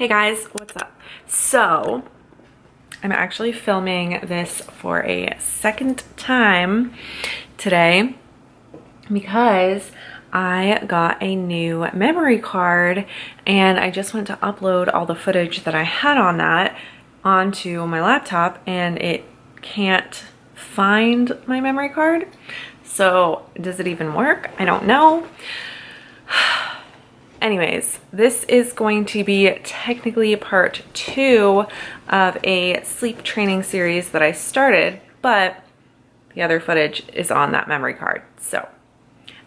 Hey guys, what's up? So, I'm actually filming this for a second time today because I got a new memory card and I just went to upload all the footage that I had on that onto my laptop and it can't find my memory card. So, does it even work? I don't know. Anyways, this is going to be technically part 2 of a sleep training series that I started, but the other footage is on that memory card. So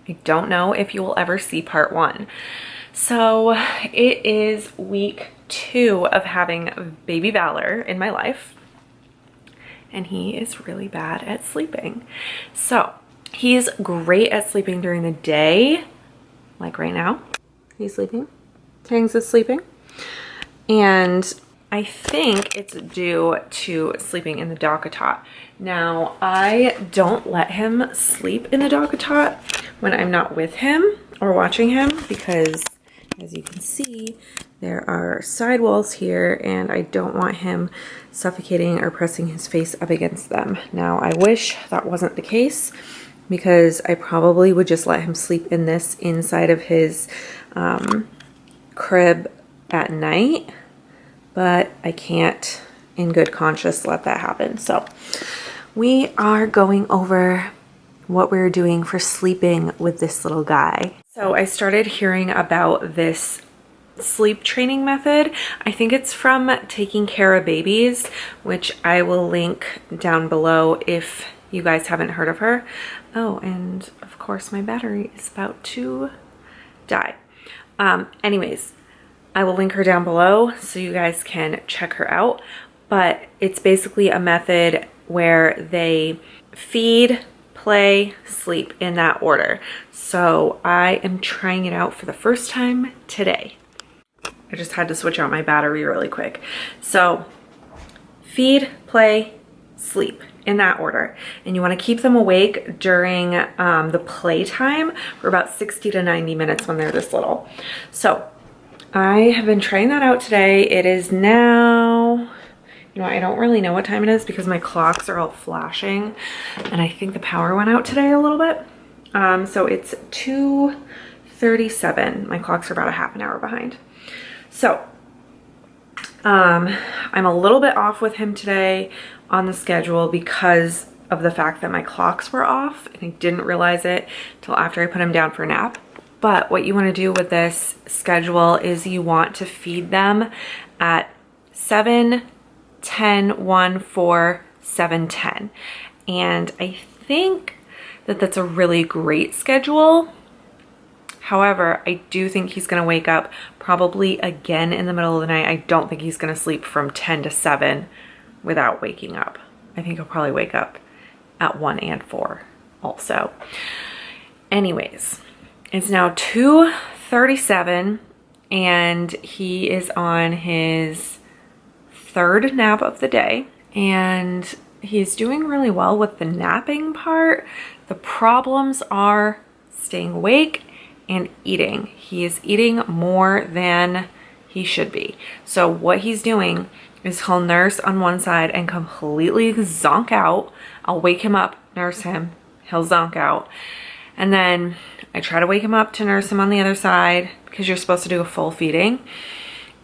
I don't know if you will ever see part 1. So it is week 2 of having baby Valor in my life, and he is really bad at sleeping. So he's great at sleeping during the day, like right now. He's sleeping. Tangs is sleeping. And I think it's due to sleeping in the dog-a-tot. Now, I don't let him sleep in the dog-a-tot when I'm not with him or watching him because, as you can see, there are sidewalls here and I don't want him suffocating or pressing his face up against them. Now, I wish that wasn't the case because I probably would just let him sleep in this inside of his crib at night, but I can't in good conscience let that happen. So we are going over what we're doing for sleeping with this little guy. So I started hearing about this sleep training method. I think it's from Taking Care of Babies, which I will link down below if you guys haven't heard of her. Oh, and of course my battery is about to die. Anyways, I will link her down below so you guys can check her out. But it's basically a method where they feed, play, sleep in that order. So I am trying it out for the first time today. I just had to switch out my battery really quick. So feed, play, sleep in that order. And you want to keep them awake during the playtime for about 60 to 90 minutes when they're this little. So I have been trying that out today. It is now, I don't really know what time it is because my clocks are all flashing and I think the power went out today a little bit. So it's 2:37. My clocks are about a half an hour behind. So I'm a little bit off with him today on the schedule because of the fact that my clocks were off and I didn't realize it till after I put him down for a nap. But what you want to do with this schedule is you want to feed them at 7, 10, 1, 4, 7, 10. And I think that that's a really great schedule. However, I do think he's going to wake up probably again in the middle of the night. I don't think he's going to sleep from 10 to 7 without waking up. I think he'll probably wake up at 1 and 4 also. Anyways, it's now 2:37 and he is on his 3rd nap of the day and he's doing really well with the napping part. The problems are staying awake and eating. He is eating more than he should be. So what he's doing is he'll nurse on one side and completely zonk out. I'll wake him up, nurse him, he'll zonk out. And then I try to wake him up to nurse him on the other side because you're supposed to do a full feeding.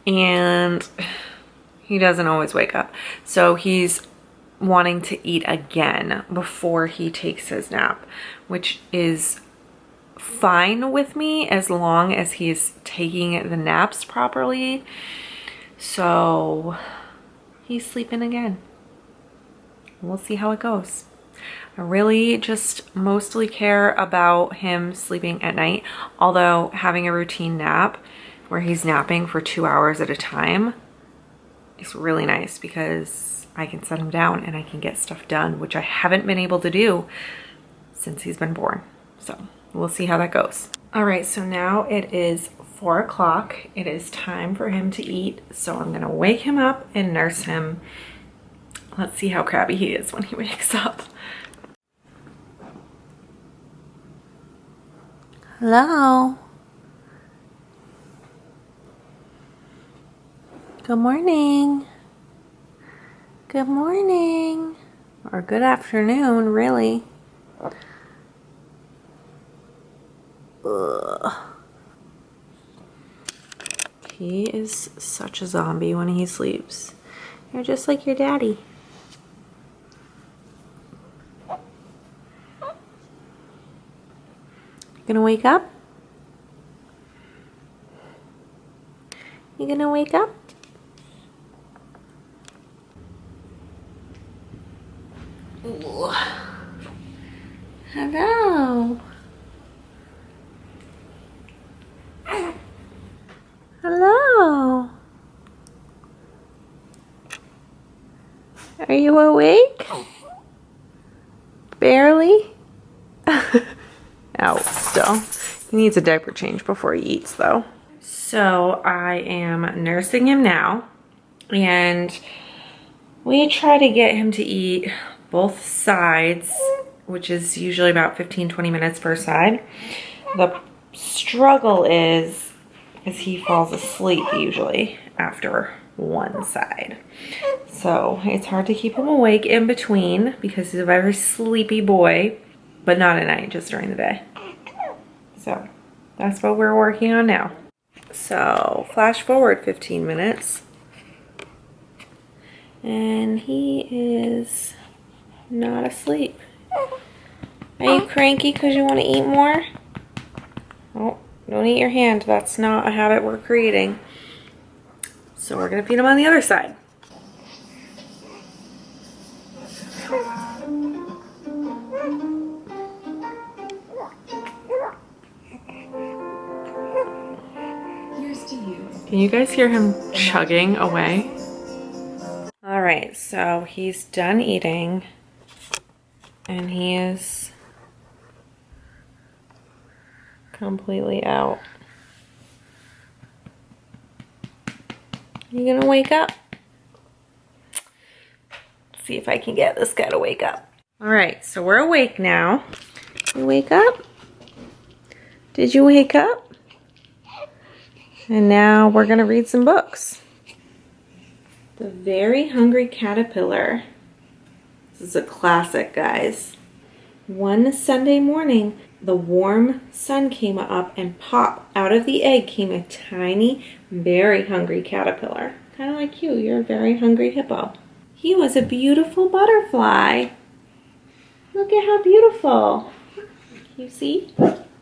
And he doesn't always wake up. So he's wanting to eat again before he takes his nap, which is fine with me as long as he's taking the naps properly. So he's sleeping again. We'll see how it goes. I really just mostly care about him sleeping at night, although having a routine nap where he's napping for 2 hours at a time is really nice because I can set him down and I can get stuff done, which I haven't been able to do since he's been born. So we'll see how that goes. All right, so now it is 4 o'clock. It is time for him to eat. So I'm gonna wake him up and nurse him. Let's see how crabby he is when he wakes up. Hello. Good morning. Good morning. Or good afternoon, really. Ugh. He is such a zombie when he sleeps. You're just like your daddy. You gonna wake up? You gonna wake up? Ooh. Hello. Hello. Are you awake? Barely? Out still. He needs a diaper change before he eats though. So I am nursing him now, and we try to get him to eat both sides, which is usually about 15-20 minutes per side. The struggle is he falls asleep usually after one side. So it's hard to keep him awake in between because he's a very sleepy boy, but not at night, just during the day. So that's what we're working on now. So flash forward 15 minutes and he is not asleep. Are you cranky because you want to eat more? Oh, don't eat your hand. That's not a habit we're creating. So we're going to feed him on the other side. Can you guys hear him chugging away? All right, so he's done eating and he is completely out. You gonna wake up? Let's see if I can get this guy to wake up. All right, so we're awake now. You wake up? Did you wake up? And now we're gonna read some books. The Very Hungry Caterpillar. This is a classic, guys. One Sunday morning, the warm sun came up and pop, out of the egg came a tiny, very hungry caterpillar. Kind of like you, you're a very hungry hippo. He was a beautiful butterfly. Look at how beautiful. You see?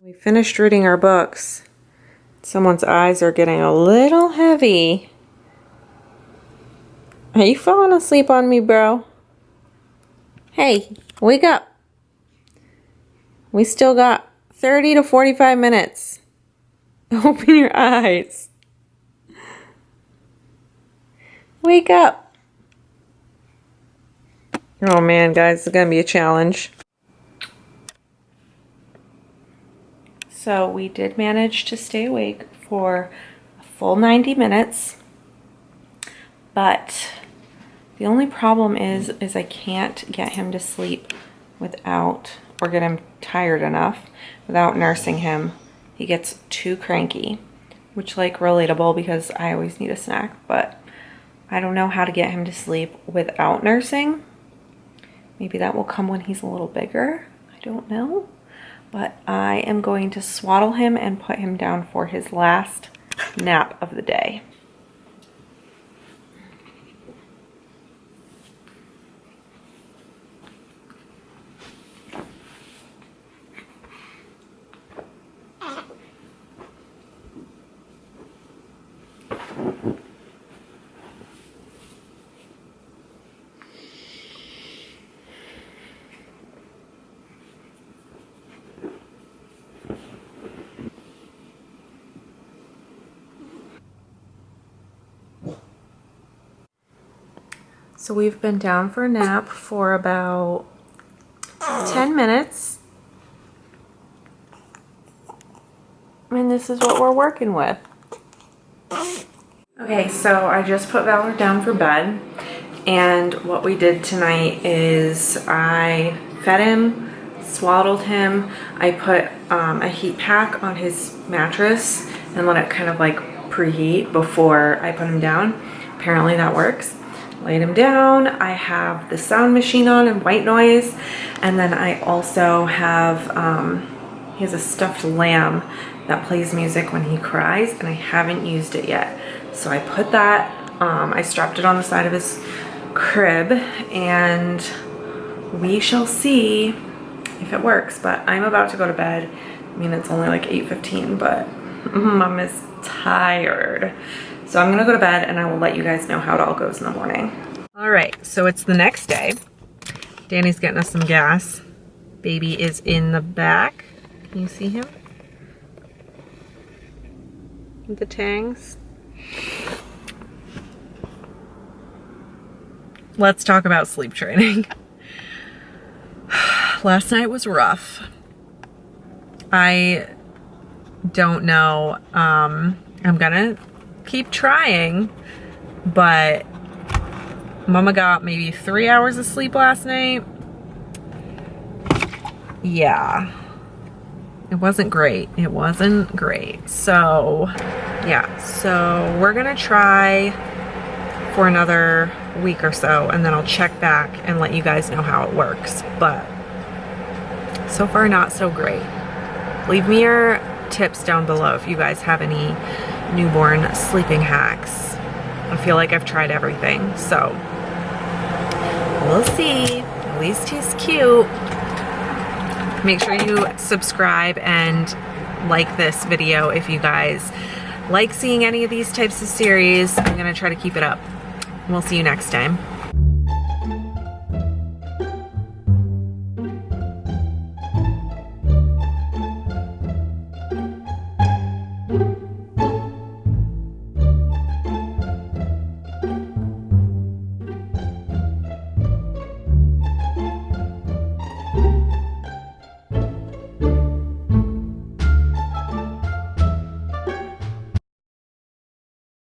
We finished reading our books. Someone's eyes are getting a little heavy. Are you falling asleep on me, bro? Hey, wake up. We still got 30 to 45 minutes. Open your eyes. Wake up. Oh man, guys, it's gonna be a challenge. So we did manage to stay awake for a full 90 minutes, but the only problem is I can't get him to sleep without, or get him tired enough without nursing him. He gets too cranky, which, like, relatable because I always need a snack, but I don't know how to get him to sleep without nursing. Maybe that will come when he's a little bigger. I don't know. But I am going to swaddle him and put him down for his last nap of the day. So we've been down for a nap for about 10 minutes. And this is what we're working with. Okay, so I just put Valor down for bed. And what we did tonight is I fed him, swaddled him. I put a heat pack on his mattress and let it kind of like preheat before I put him down. apparently that works. Laid him down. I have the sound machine on and white noise, and then I also have he has a stuffed lamb that plays music when he cries, and I haven't used it yet, so I put that I strapped it on the side of his crib, and we shall see if it works. But I'm about to go to bed. I mean, it's only like 8:15, but Mom is tired. So I'm gonna go to bed, and I will let you guys know how it all goes in the morning. All right, so it's the next day. Danny's getting us some gas. Baby is in the back. Can you see him? With the tangs. Let's talk about sleep training. Last night was rough. I don't know. I'm gonna keep trying, but Mama got maybe 3 hours of sleep last night. Yeah, it wasn't great. It wasn't great. So yeah, so we're gonna try for another week or so, and then I'll check back and let you guys know how it works. But so far, not so great. Leave me your tips down below if you guys have any newborn sleeping hacks. I feel like I've tried everything, so we'll see. At least he's cute. Make sure you subscribe and like this video if you guys like seeing any of these types of series. I'm gonna try to keep it up. We'll see you next time.